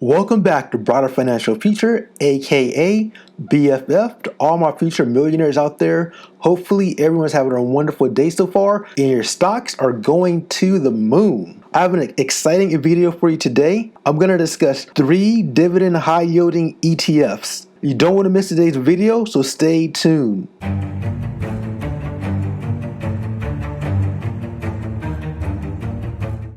Welcome back to Broader Financial Future, aka BFF, to all my future millionaires out there. Hopefully everyone's having a wonderful day so far and your stocks are going to the moon. I have an exciting video for you today. I'm going to discuss 3 dividend high yielding ETFs. You don't want to miss today's video, so stay tuned.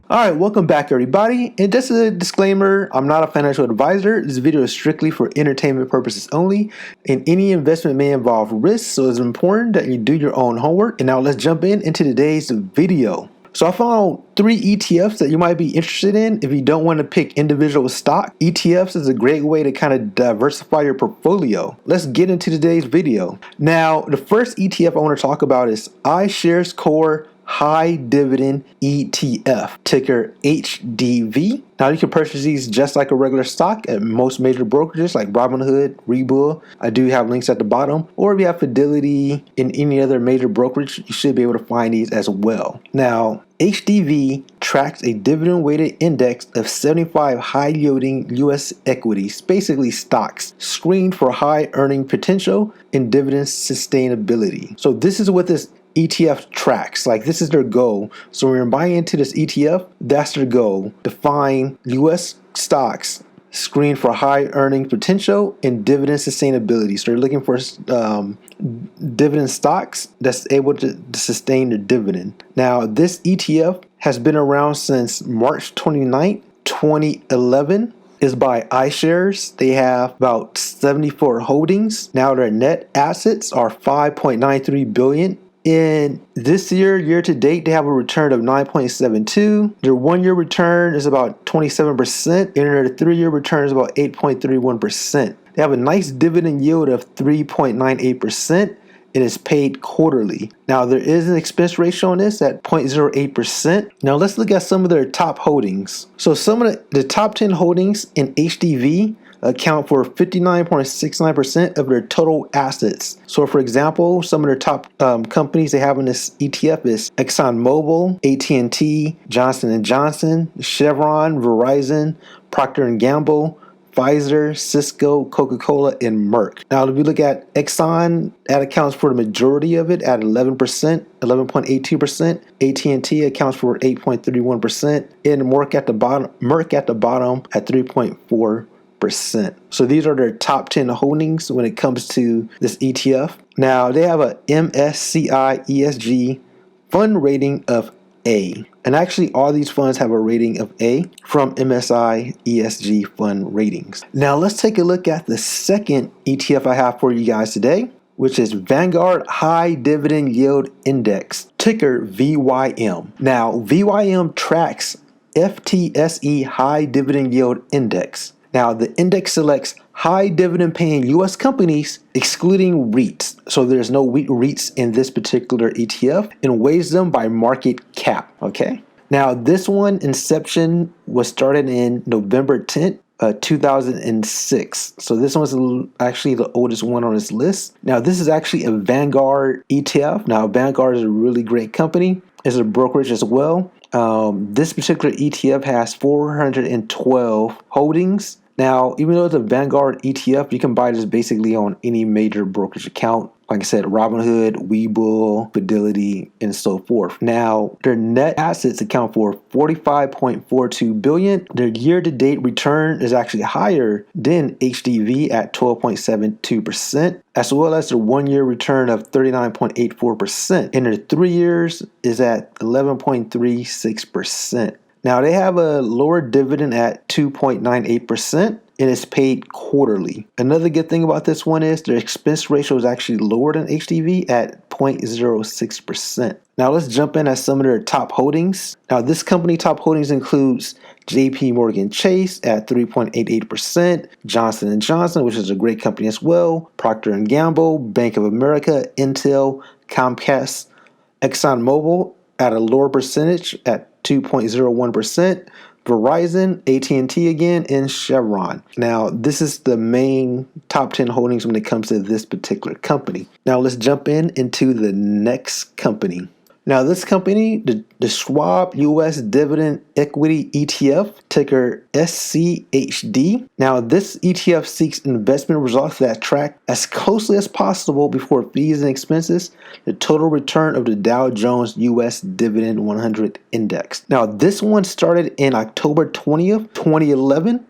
Alright, welcome back everybody, and just a disclaimer, I'm not a financial advisor. This video is strictly for entertainment purposes only, and any investment may involve risks, so it's important that you do your own homework. And now let's jump into today's video. So I found 3 ETFs that you might be interested in if you don't want to pick individual stock. ETFs is a great way to kind of diversify your portfolio. Let's get into today's video. Now, the first ETF I want to talk about is iShares Core High Dividend ETF, ticker HDV. Now you can purchase these just like a regular stock at most major brokerages like Robinhood, Webull. I do have links at the bottom. Or if you have Fidelity in any other major brokerage, you should be able to find these as well. Now, HDV tracks a dividend weighted index of 75 high yielding US equities, basically stocks, screened for high earning potential and dividend sustainability. So this is what this ETF tracks. Like, this is their goal. So when you're buying into this ETF, that's their goal, to find US stocks screened for high earning potential and dividend sustainability. So they're looking for dividend stocks that's able to sustain the dividend. Now, this ETF has been around since March 29th, 2011. Is by iShares. They have about 74 holdings. Now their net assets are $5.93 billion. In this year to date, they have a return of 9.72. Their 1-year return is about 27%, and their 3-year return is about 8.31%. They have a nice dividend yield of 3.98%. It is paid quarterly. Now, there is an expense ratio on this at 0.08%. Now, let's look at some of their top holdings. So some of the top 10 holdings in HDV account for 59.69% of their total assets. So for example, some of their top companies they have in this ETF is ExxonMobil, AT&T, Johnson & Johnson, Chevron, Verizon, Procter & Gamble, Pfizer, Cisco, Coca-Cola, and Merck. Now, if we look at Exxon, that accounts for the majority of it at 11%, 11.82%. AT&T accounts for 8.31%, and Merck at the bottom at 3.4%. So these are their top 10 holdings when it comes to this ETF. Now, they have a MSCI ESG fund rating of A. And actually, all these funds have a rating of A from MSCI ESG fund ratings. Now, let's take a look at the second ETF I have for you guys today, which is Vanguard High Dividend Yield Index, ticker VYM. Now, VYM tracks FTSE High Dividend Yield Index. Now, the index selects high dividend paying US companies, excluding REITs. So there's no REITs in this particular ETF, and weighs them by market cap. Okay. Now, this one inception was started in November 10th, 2006. So this one's actually the oldest one on this list. Now, this is actually a Vanguard ETF. Now, Vanguard is a really great company. It's a brokerage as well. This particular ETF has 412 holdings. Now, even though it's a Vanguard ETF, you can buy this basically on any major brokerage account. Like I said, Robinhood, Webull, Fidelity, and so forth. Now, their net assets account for $45.42 billion. Their year-to-date return is actually higher than HDV at 12.72%, as well as their 1-year return of 39.84%. And their 3 years is at 11.36%. Now, they have a lower dividend at 2.98%, and it's paid quarterly. Another good thing about this one is their expense ratio is actually lower than HDV at 0.06%. Now, let's jump in at some of their top holdings. Now, this company top holdings includes JP Morgan Chase at 3.88%, Johnson & Johnson, which is a great company as well, Procter & Gamble, Bank of America, Intel, Comcast, ExxonMobil at a lower percentage at 2.01%, Verizon, AT&T again, and Chevron. Now, this is the main top 10 holdings when it comes to this particular company. Now, let's jump into the next company. Now, this company, the Schwab US Dividend Equity ETF, ticker SCHD. Now, this ETF seeks investment results that track as closely as possible before fees and expenses the total return of the Dow Jones US Dividend 100 Index. Now, this one started in October 20th, 2011.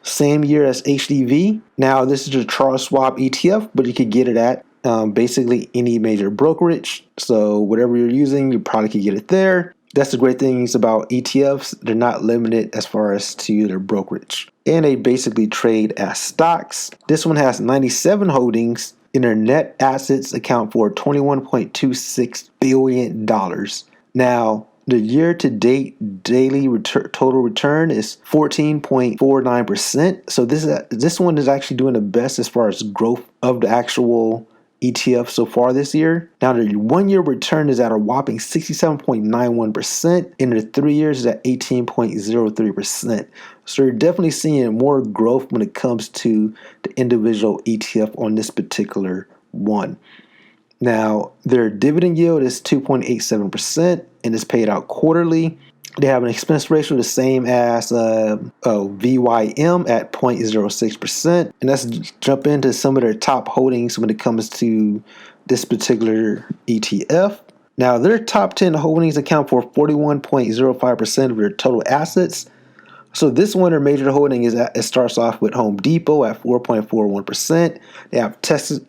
Same year as HDV. Now, this is the Charles Schwab ETF, but you could get it at basically any major brokerage. So whatever you're using, you probably could get it there. That's the great things about ETFs. They're not limited as far as to their brokerage. And they basically trade as stocks. This one has 97 holdings, and their net assets account for $21.26 billion. Now, the year-to-date daily total return is 14.49%. So this one is actually doing the best as far as growth of the actual ETF so far this year. Now, the 1 year return is at a whopping 67.91%, and the 3 years is at 18.03%. So you're definitely seeing more growth when it comes to the individual ETF on this particular one. Now, their dividend yield is 2.87% and is paid out quarterly. They have an expense ratio the same as VYM at 0.06%. And let's jump into some of their top holdings when it comes to this particular ETF. Now, their top 10 holdings account for 41.05% of their total assets. So this one, their major holding it starts off with Home Depot at 4.41%. They have Texas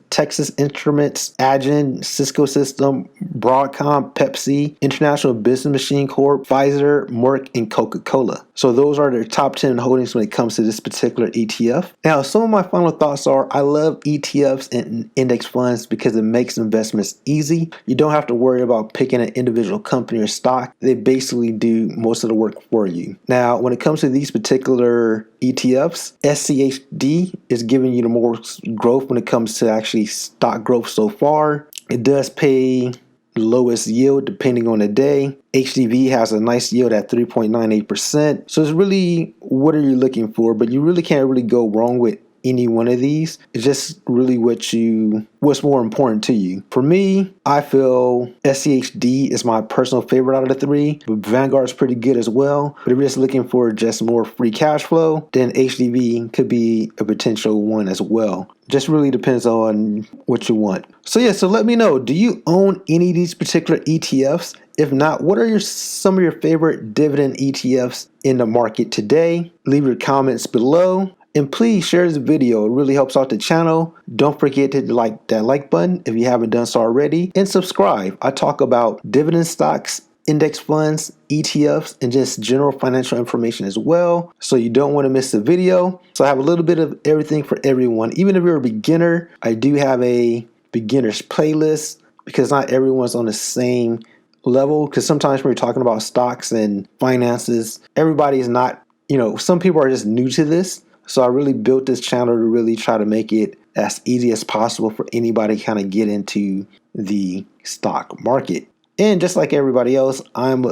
Instruments, Agin, Cisco System, Broadcom, Pepsi, International Business Machine Corp, Pfizer, Merck, and Coca-Cola. So those are their top 10 holdings when it comes to this particular ETF. Now, some of my final thoughts are I love ETFs and index funds because it makes investments easy. You don't have to worry about picking an individual company or stock. They basically do most of the work for you. Now, when it comes to these particular ETFs, SCHD is giving you the most growth when it comes to actually stock growth so far. It does pay the lowest yield depending on the day. HDV has a nice yield at 3.98%. So it's really what are you looking for, but you really can't really go wrong with any one of these. It's just really what's more important to you. For me, I feel SCHD is my personal favorite out of the three, but Vanguard's pretty good as well. But if you're just looking for just more free cash flow, then HDV could be a potential one as well. Just really depends on what you want. So let me know, do you own any of these particular ETFs? If not, what are some of your favorite dividend ETFs in the market today? Leave your comments below. And please share this video. It really helps out the channel. Don't forget to like that like button if you haven't done so already. And subscribe. I talk about dividend stocks, index funds, ETFs, and just general financial information as well. So you don't want to miss the video. So I have a little bit of everything for everyone. Even if you're a beginner, I do have a beginner's playlist because not everyone's on the same level. Because sometimes when you're talking about stocks and finances, everybody is not, some people are just new to this. So I really built this channel to really try to make it as easy as possible for anybody to kind of get into the stock market. And just like everybody else, I'm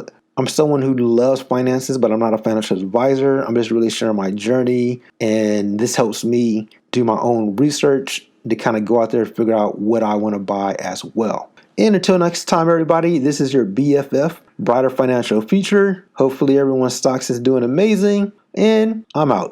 someone who loves finances, but I'm not a financial advisor. I'm just really sharing my journey. And this helps me do my own research to kind of go out there and figure out what I want to buy as well. And until next time, everybody, this is your BFF, Brighter Financial Future. Hopefully everyone's stocks is doing amazing. And I'm out.